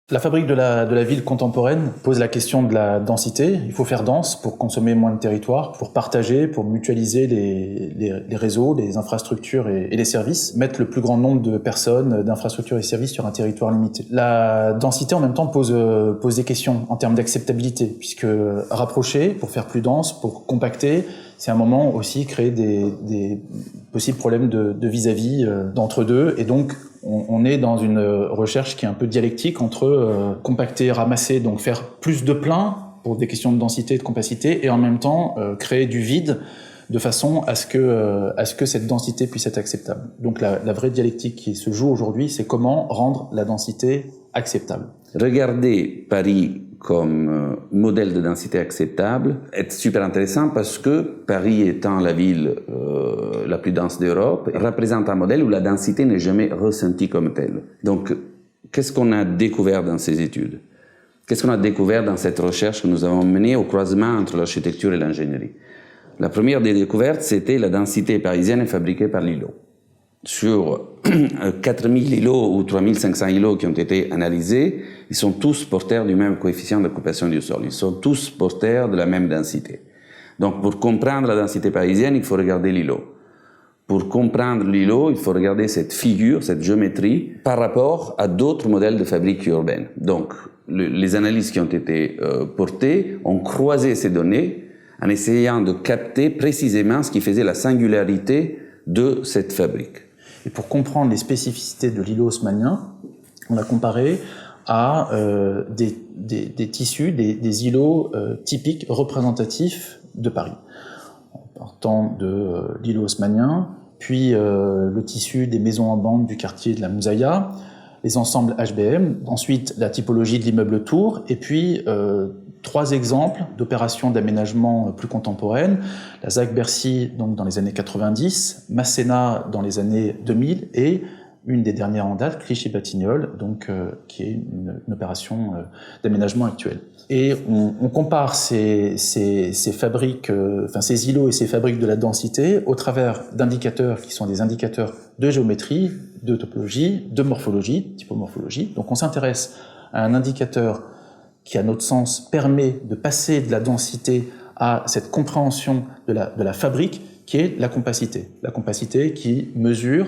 La fabrique de la ville contemporaine pose la question de la densité. Il faut faire dense pour consommer moins de territoire, pour partager, pour mutualiser les réseaux, les infrastructures et les services, mettre le plus grand nombre de personnes, d'infrastructures et services sur un territoire limité. La densité en même temps pose des questions en termes d'acceptabilité, puisque rapprocher pour faire plus dense, pour compacter, c'est un moment aussi créer des possibles problèmes de vis-à-vis d'entre deux, et donc on est dans une recherche qui est un peu dialectique entre compacter, ramasser, donc faire plus de plein pour des questions de densité et de compacité, et en même temps créer du vide de façon à ce que cette densité puisse être acceptable. Donc la vraie dialectique qui se joue aujourd'hui, c'est comment rendre la densité acceptable. Regarder Paris comme modèle de densité acceptable est super intéressant parce que Paris étant la ville la plus dense d'Europe représente un modèle où la densité n'est jamais ressentie comme telle. Donc, qu'est-ce qu'on a découvert dans ces études? Qu'est-ce qu'on a découvert dans cette recherche que nous avons menée au croisement entre l'architecture et l'ingénierie? La première des découvertes, c'était la densité parisienne fabriquée par l'îlot. Sur 4000 îlots ou 3500 îlots qui ont été analysés, ils sont tous porteurs du même coefficient d'occupation du sol. Ils sont tous porteurs de la même densité. Donc, pour comprendre la densité parisienne, il faut regarder l'îlot. Pour comprendre l'îlot, il faut regarder cette figure, cette géométrie, par rapport à d'autres modèles de fabrique urbaine. Donc, les analyses qui ont été portées ont croisé ces données en essayant de capter précisément ce qui faisait la singularité de cette fabrique. Et pour comprendre les spécificités de l'îlot haussmannien, on a comparé à des tissus, des îlots typiques, représentatifs de Paris. En partant de l'îlot haussmannien, puis le tissu des maisons en bande du quartier de la Moussaïa, les ensembles HBM, ensuite la typologie de l'immeuble tour, et puis 3 exemples d'opérations d'aménagement plus contemporaines, la ZAC Bercy donc dans les années 90, Masséna dans les années 2000 et une des dernières en date, Clichy-Batignolles, donc qui est une opération d'aménagement actuelle. Et on compare ces fabriques, ces îlots et ces fabriques de la densité au travers d'indicateurs qui sont des indicateurs de géométrie, de topologie, de morphologie, typomorphologie. Donc on s'intéresse à un indicateur qui, à notre sens, permet de passer de la densité à cette compréhension de la fabrique, qui est la compacité. La compacité qui mesure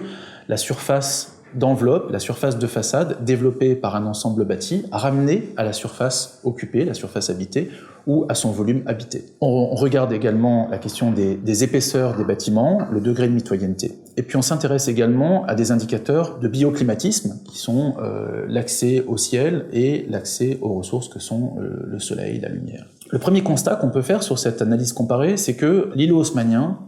la surface d'enveloppe, la surface de façade développée par un ensemble bâti, ramenée à la surface occupée, la surface habitée, ou à son volume habité. On regarde également la question des épaisseurs des bâtiments, le degré de mitoyenneté. Et puis on s'intéresse également à des indicateurs de bioclimatisme, qui sont l'accès au ciel et l'accès aux ressources que sont le soleil, la lumière. Le premier constat qu'on peut faire sur cette analyse comparée, c'est que l'îlot haussmannien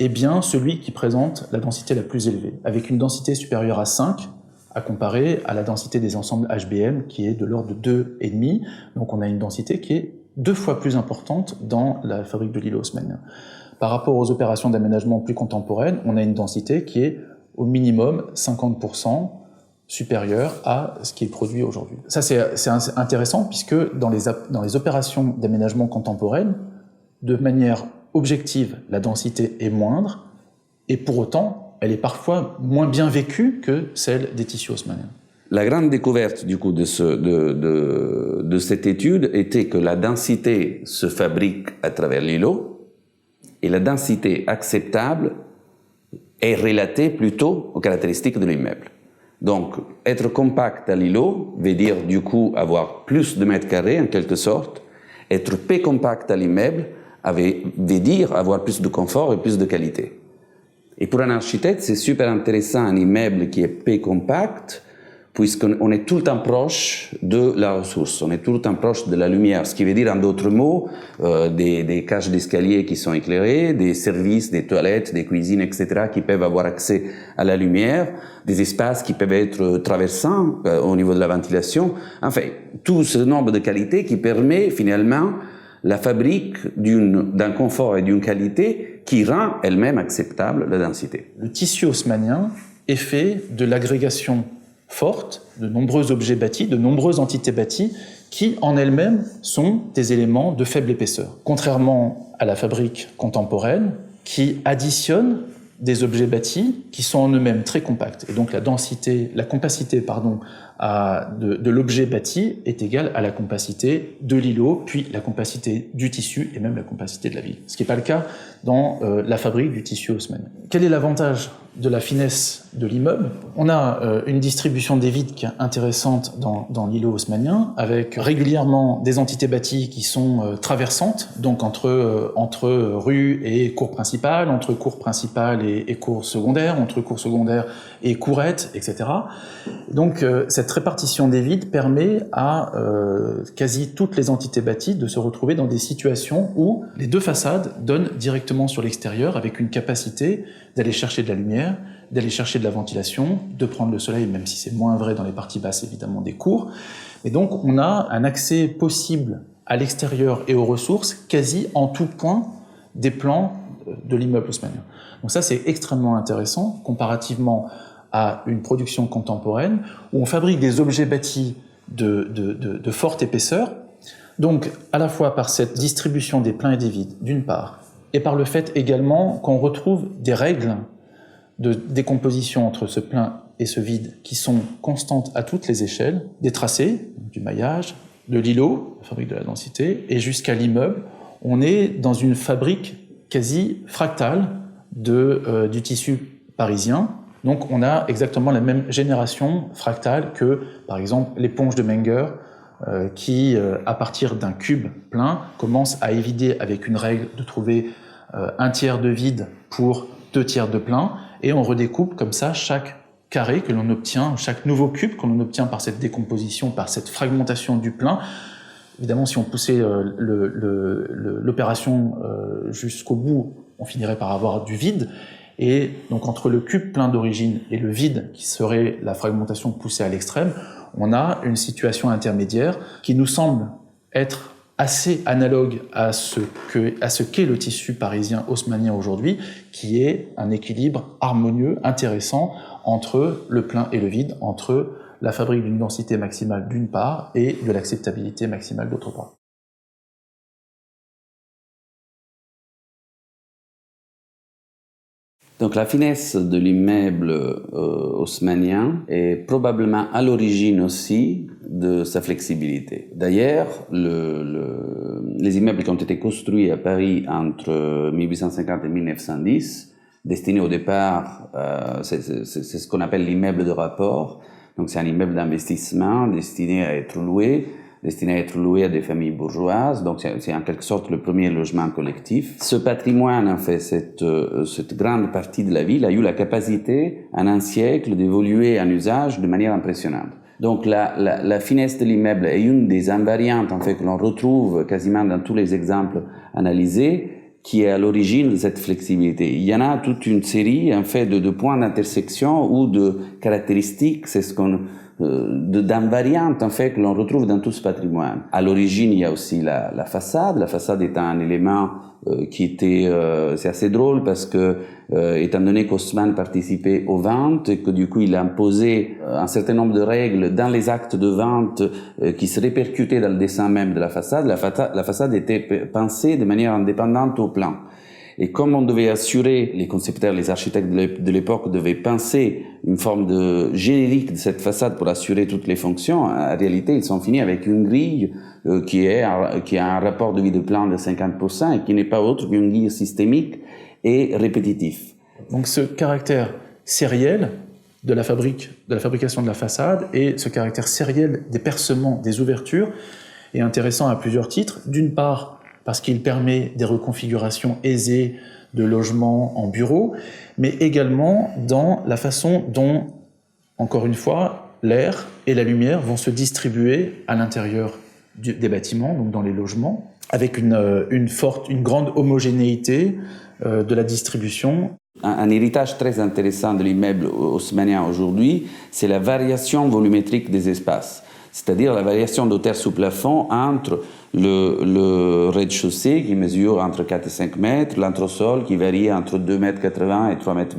est bien celui qui présente la densité la plus élevée, avec une densité supérieure à 5, à comparer à la densité des ensembles HBM, qui est de l'ordre de 2,5. Donc on a une densité qui est 2 fois plus importante dans la fabrique de l'îlot haussmannien. Par rapport aux opérations d'aménagement plus contemporaines, on a une densité qui est au minimum 50% supérieure à ce qui est produit aujourd'hui. Ça c'est intéressant, puisque dans les opérations d'aménagement contemporaines, de manière objective, la densité est moindre, et pour autant, elle est parfois moins bien vécue que celle des tissus haussmanniens. La grande découverte du coup de cette étude était que la densité se fabrique à travers l'îlot, et la densité acceptable est relatée plutôt aux caractéristiques de l'immeuble. Donc, être compact à l'îlot veut dire du coup avoir plus de mètres carrés en quelque sorte. Être peu compact à l'immeuble veut dire avoir plus de confort et plus de qualité. Et pour un architecte, c'est super intéressant un immeuble qui est peu compact, puisqu'on est tout le temps proche de la ressource, on est tout le temps proche de la lumière, ce qui veut dire en d'autres mots, des cages d'escalier qui sont éclairées, des services, des toilettes, des cuisines, etc., qui peuvent avoir accès à la lumière, des espaces qui peuvent être traversants au niveau de la ventilation, enfin, tout ce nombre de qualités qui permet finalement la fabrique d'un confort et d'une qualité qui rend elle-même acceptable la densité. Le tissu haussmannien est fait de l'agrégation forte de nombreux objets bâtis, de nombreuses entités bâties qui, en elles-mêmes, sont des éléments de faible épaisseur. Contrairement à la fabrique contemporaine, qui additionne des objets bâtis qui sont en eux-mêmes très compacts. Et donc la compacité de l'objet bâti est égale à la compacité de l'îlot, puis la compacité du tissu et même la compacité de la ville. Ce qui n'est pas le cas dans la fabrique du tissu haussmannien. Quel est l'avantage de la finesse de l'immeuble? On a une distribution des vides qui est intéressante dans l'îlot haussmannien, avec régulièrement des entités bâties qui sont traversantes, donc entre rues et cours principales, entre cours principales et cours secondaires, entre cours secondaires et courettes, etc. Donc cette répartition des vides permet à quasi toutes les entités bâties de se retrouver dans des situations où les deux façades donnent directement sur l'extérieur, avec une capacité d'aller chercher de la lumière, d'aller chercher de la ventilation, de prendre le soleil, même si c'est moins vrai dans les parties basses évidemment des cours. Et donc on a un accès possible à l'extérieur et aux ressources quasi en tout point des plans de l'immeuble haussmannien. Donc ça c'est extrêmement intéressant comparativement à une production contemporaine où on fabrique des objets bâtis de forte épaisseur, donc à la fois par cette distribution des pleins et des vides d'une part, et par le fait également qu'on retrouve des règles de décomposition entre ce plein et ce vide qui sont constantes à toutes les échelles, des tracés, du maillage, de l'îlot, la fabrique de la densité, et jusqu'à l'immeuble, on est dans une fabrique quasi fractale du tissu parisien. Donc on a exactement la même génération fractale que, par exemple, l'éponge de Menger, qui, à partir d'un cube plein, commence à évider avec une règle de trouver un tiers de vide pour 2 tiers de plein, et on redécoupe comme ça chaque carré que l'on obtient, chaque nouveau cube que l'on obtient par cette décomposition, par cette fragmentation du plein. Évidemment, si on poussait l'opération jusqu'au bout, on finirait par avoir du vide. Et donc entre le cube plein d'origine et le vide, qui serait la fragmentation poussée à l'extrême, on a une situation intermédiaire qui nous semble être assez analogue à ce qu'est le tissu parisien haussmannien aujourd'hui, qui est un équilibre harmonieux, intéressant entre le plein et le vide, entre la fabrique d'une densité maximale d'une part et de l'acceptabilité maximale d'autre part. Donc la finesse de l'immeuble haussmannien est probablement à l'origine aussi de sa flexibilité. D'ailleurs, les immeubles qui ont été construits à Paris entre 1850 et 1910, destinés au départ, c'est ce qu'on appelle l'immeuble de rapport. Donc c'est un immeuble d'investissement destiné à être loué à des familles bourgeoises, donc c'est en quelque sorte le premier logement collectif. Ce patrimoine, en fait, cette grande partie de la ville a eu la capacité, en un siècle, d'évoluer en usage de manière impressionnante. Donc la finesse de l'immeuble est une des invariantes, en fait, que l'on retrouve quasiment dans tous les exemples analysés, qui est à l'origine de cette flexibilité. Il y en a toute une série, en fait, de points d'intersection ou de caractéristiques, c'est ce qu'on d'invariantes en fait que l'on retrouve dans tout ce patrimoine. À l'origine, il y a aussi la façade. La façade est un élément qui était c'est assez drôle parce que étant donné qu'Haussmann participait aux ventes et que du coup il a imposé un certain nombre de règles dans les actes de vente qui se répercutaient dans le dessin même de la façade était pensée de manière indépendante au plan. Et comme on devait assurer, les concepteurs, les architectes de l'époque devaient penser une forme de générique de cette façade pour assurer toutes les fonctions, en réalité, ils sont finis avec une grille qui a un rapport de vide-plan de 50% et qui n'est pas autre qu'une grille systémique et répétitive. Donc ce caractère sériel de la fabrication de la façade et ce caractère sériel des percements, des ouvertures est intéressant à plusieurs titres. D'une part, parce qu'il permet des reconfigurations aisées de logements en bureaux, mais également dans la façon dont, encore une fois, l'air et la lumière vont se distribuer à l'intérieur des bâtiments, donc dans les logements, avec une grande homogénéité de la distribution. Un héritage très intéressant de l'immeuble haussmannien aujourd'hui, c'est la variation volumétrique des espaces, c'est-à-dire la variation de hauteur sous plafond entre le rez-de-chaussée qui mesure entre 4 et 5 mètres, l'entresol qui varie entre 2,80 mètres et 3,20 mètres,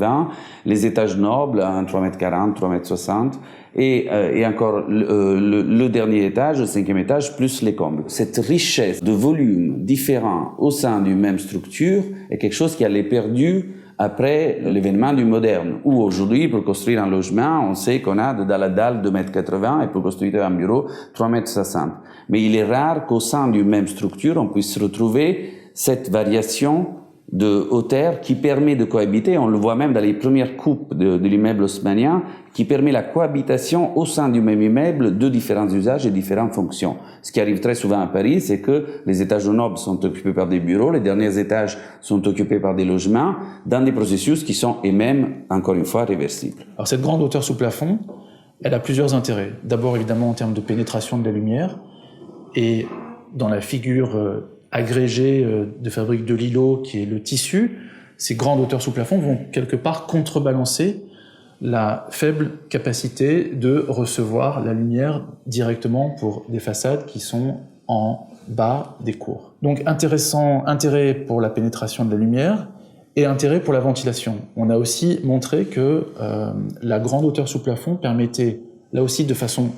les étages nobles à 3,40 mètres, 3,60 mètres, et encore le dernier étage, le 5e étage, plus les combles. Cette richesse de volumes différents au sein d'une même structure est quelque chose qui allait perdu après l'événement du moderne, où aujourd'hui, pour construire un logement, on sait qu'on a dans la dalle 2,80 m et pour construire un bureau, 3,60 m. Mais il est rare qu'au sein d'une même structure, on puisse retrouver cette variation de hauteur qui permet de cohabiter, on le voit même dans les premières coupes de l'immeuble haussmannien, qui permet la cohabitation au sein du même immeuble de différents usages et différentes fonctions. Ce qui arrive très souvent à Paris, c'est que les étages nobles sont occupés par des bureaux, les derniers étages sont occupés par des logements, dans des processus qui sont eux-mêmes, encore une fois, réversibles. Alors cette grande hauteur sous plafond, elle a plusieurs intérêts. D'abord, évidemment, en termes de pénétration de la lumière, et dans la figure agrégé de fabrique de l'îlot, qui est le tissu, ces grandes hauteurs sous plafond vont quelque part contrebalancer la faible capacité de recevoir la lumière directement pour des façades qui sont en bas des cours. Donc intérêt pour la pénétration de la lumière et intérêt pour la ventilation. On a aussi montré que la grande hauteur sous plafond permettait, là aussi de façon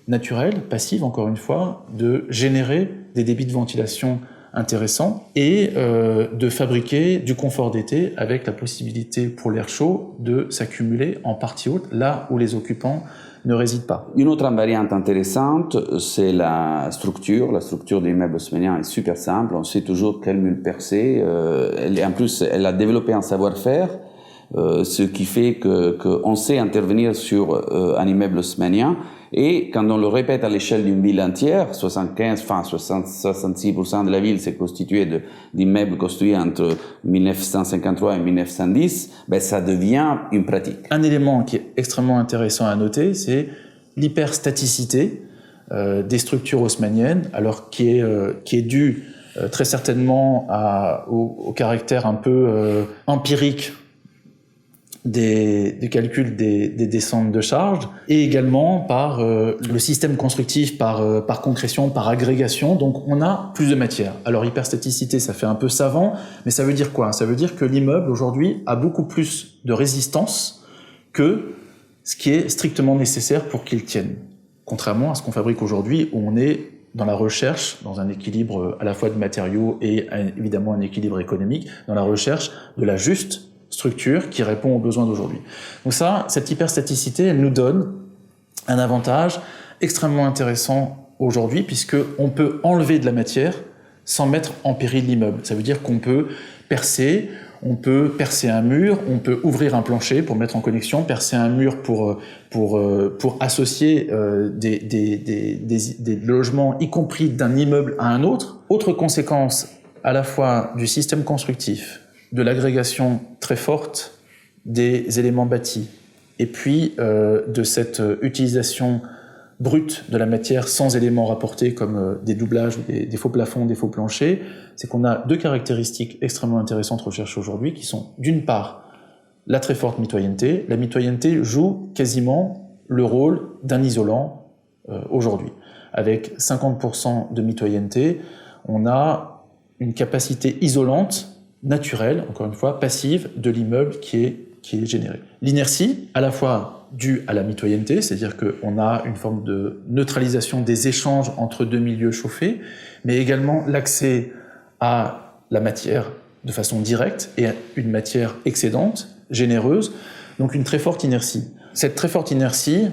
naturelle, passive encore une fois, de générer des débits de ventilation intéressants et de fabriquer du confort d'été avec la possibilité pour l'air chaud de s'accumuler en partie haute, là où les occupants ne résident pas. Une autre variante intéressante, c'est la structure. La structure de l'immeuble haussmannien est super simple, on sait toujours quel mur percer. En plus, elle a développé un savoir-faire, ce qui fait qu'on sait intervenir sur un immeuble haussmannien. Et quand on le répète à l'échelle d'une ville entière, 66% de la ville s'est constituée d'immeubles construits entre 1953 et 1910, ben ça devient une pratique. Un élément qui est extrêmement intéressant à noter, c'est l'hyperstaticité des structures haussmanniennes, alors qui est due très certainement au caractère un peu empirique du calcul des descentes de charge, et également par le système constructif, par concrétion, par agrégation. Donc on a plus de matière. Alors hyperstaticité, ça fait un peu savant, mais ça veut dire quoi? Ça veut dire que l'immeuble aujourd'hui a beaucoup plus de résistance que ce qui est strictement nécessaire pour qu'il tienne. Contrairement à ce qu'on fabrique aujourd'hui, où on est dans la recherche, dans un équilibre à la fois de matériaux et évidemment un équilibre économique, dans la recherche de la juste structure qui répond aux besoins d'aujourd'hui. Donc ça, cette hyperstaticité, elle nous donne un avantage extrêmement intéressant aujourd'hui, puisqu'on peut enlever de la matière sans mettre en péril l'immeuble. Ça veut dire qu'on peut percer un mur, on peut ouvrir un plancher pour mettre en connexion, percer un mur pour associer des logements, y compris d'un immeuble à un autre. Autre conséquence à la fois du système constructif, de l'agrégation très forte des éléments bâtis, et puis de cette utilisation brute de la matière sans éléments rapportés comme des doublages, des faux plafonds, des faux planchers, c'est qu'on a deux caractéristiques extrêmement intéressantes recherchées aujourd'hui, qui sont d'une part la très forte mitoyenneté. La mitoyenneté joue quasiment le rôle d'un isolant aujourd'hui. Avec 50% de mitoyenneté, on a une capacité isolante naturelle, encore une fois, passive de l'immeuble qui est généré. L'inertie, à la fois due à la mitoyenneté, c'est-à-dire qu'on a une forme de neutralisation des échanges entre deux milieux chauffés, mais également l'accès à la matière de façon directe et à une matière excédente, généreuse, donc une très forte inertie. Cette très forte inertie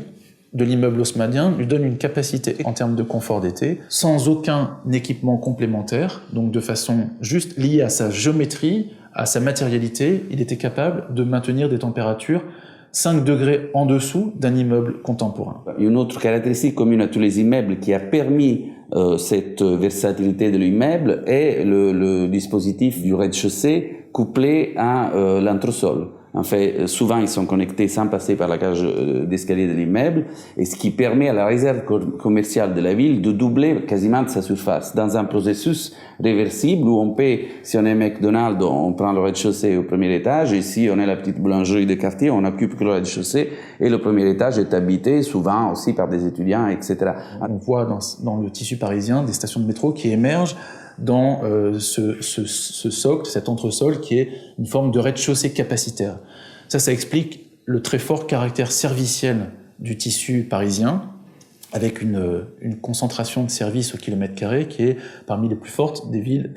de l'immeuble haussmannien lui donne une capacité en termes de confort d'été, sans aucun équipement complémentaire, donc de façon juste liée à sa géométrie, à sa matérialité, il était capable de maintenir des températures 5 degrés en dessous d'un immeuble contemporain. Une autre caractéristique commune à tous les immeubles qui a permis cette versatilité de l'immeuble est le dispositif du rez-de-chaussée couplé à l'entresol. En fait, souvent, ils sont connectés sans passer par la cage d'escalier de l'immeuble, et ce qui permet à la réserve commerciale de la ville de doubler quasiment de sa surface, dans un processus réversible où on peut, si on est McDonald's, on prend le rez-de-chaussée au premier étage, et si on est la petite boulangerie de quartier, on occupe que le rez-de-chaussée, et le premier étage est habité souvent aussi par des étudiants, etc. On voit dans le tissu parisien des stations de métro qui émergent dans ce socle, cet entresol qui est une forme de rez-de-chaussée capacitaire. Ça explique le très fort caractère serviciel du tissu parisien, avec une concentration de services au kilomètre carré qui est parmi les plus fortes des villes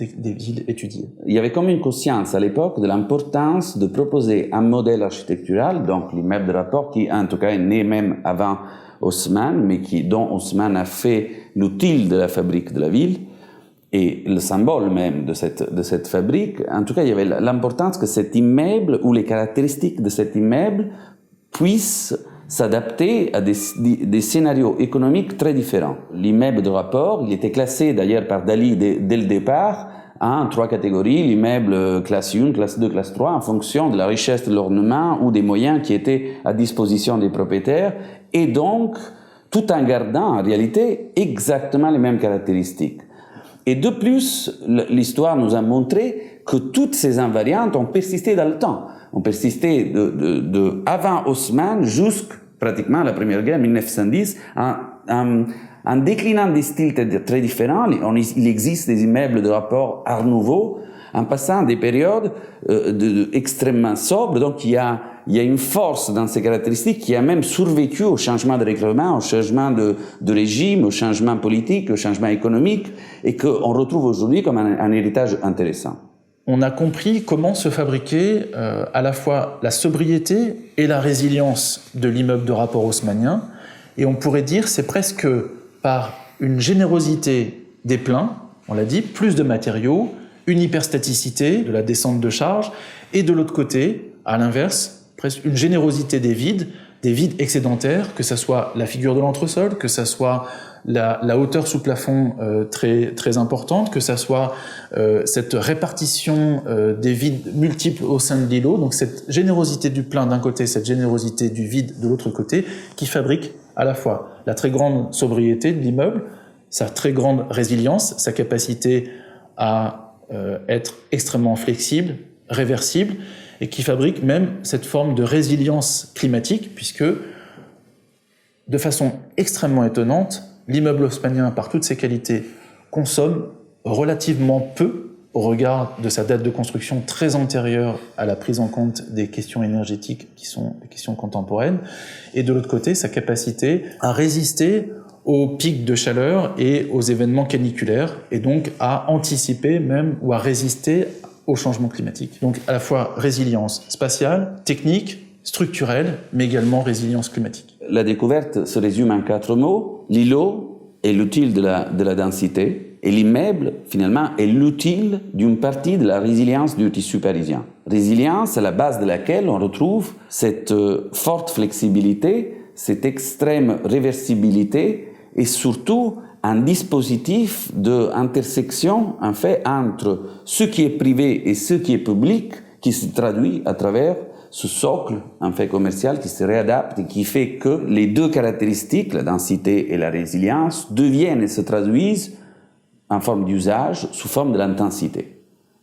étudiées. Il y avait comme une conscience à l'époque de l'importance de proposer un modèle architectural, donc l'immeuble de rapport qui en tout cas est né même avant Haussmann, mais dont Haussmann a fait l'outil de la fabrique de la ville et le symbole même de cette fabrique. En tout cas, il y avait l'importance que cet immeuble ou les caractéristiques de cet immeuble puissent s'adapter à des scénarios économiques très différents. L'immeuble de rapport, il était classé d'ailleurs par Dali dès le départ en 3 catégories, l'immeuble classe 1, classe 2, classe 3, en fonction de la richesse de l'ornement ou des moyens qui étaient à disposition des propriétaires, et donc tout en gardant en réalité exactement les mêmes caractéristiques. Et de plus, l'histoire nous a montré que toutes ces invariantes ont persisté dans le temps. Ont persisté avant Haussmann jusqu'à pratiquement la Première Guerre, 1910, en déclinant des styles très différents. Il existe des immeubles de rapport Art Nouveau, en passant des périodes extrêmement sobres. Donc il y a une force dans ces caractéristiques qui a même survécu au changement de règlement, au changement de régime, au changement politique, au changement économique, et qu'on retrouve aujourd'hui comme un héritage intéressant. On a compris comment se fabriquer à la fois la sobriété et la résilience de l'immeuble de rapport haussmannien. Et on pourrait dire c'est presque par une générosité des pleins, on l'a dit, plus de matériaux, une hyperstaticité de la descente de charge, et de l'autre côté, à l'inverse, presque une générosité des vides excédentaires, que ce soit la figure de l'entresol, que ce soit la hauteur sous plafond très, très importante, que ça soit cette répartition des vides multiples au sein de l'îlot, donc cette générosité du plein d'un côté, cette générosité du vide de l'autre côté, qui fabrique à la fois la très grande sobriété de l'immeuble, sa très grande résilience, sa capacité à être extrêmement flexible, réversible, et qui fabrique même cette forme de résilience climatique, puisque de façon extrêmement étonnante, l'immeuble haussmannien, par toutes ses qualités, consomme relativement peu au regard de sa date de construction très antérieure à la prise en compte des questions énergétiques qui sont des questions contemporaines, et de l'autre côté, sa capacité à résister aux pics de chaleur et aux événements caniculaires, et donc à anticiper même ou à résister au changement climatique. Donc à la fois résilience spatiale, technique, structurelle, mais également résilience climatique. La découverte se résume en 4 mots. L'îlot est l'outil de la densité, et l'immeuble, finalement, est l'outil d'une partie de la résilience du tissu parisien. Résilience à la base de laquelle on retrouve cette forte flexibilité, cette extrême réversibilité, et surtout un dispositif d'intersection en fait entre ce qui est privé et ce qui est public, qui se traduit à travers ce socle en fait commercial qui se réadapte et qui fait que les deux caractéristiques, la densité et la résilience, deviennent et se traduisent en forme d'usage sous forme de l'intensité.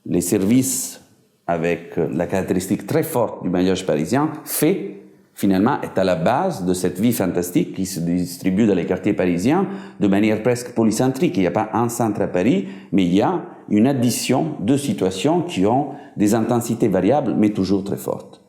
Les services avec la caractéristique très forte du maillage parisien fait finalement est à la base de cette vie fantastique qui se distribue dans les quartiers parisiens de manière presque polycentrique. Il n'y a pas un centre à Paris, mais il y a une addition de situations qui ont des intensités variables mais toujours très fortes.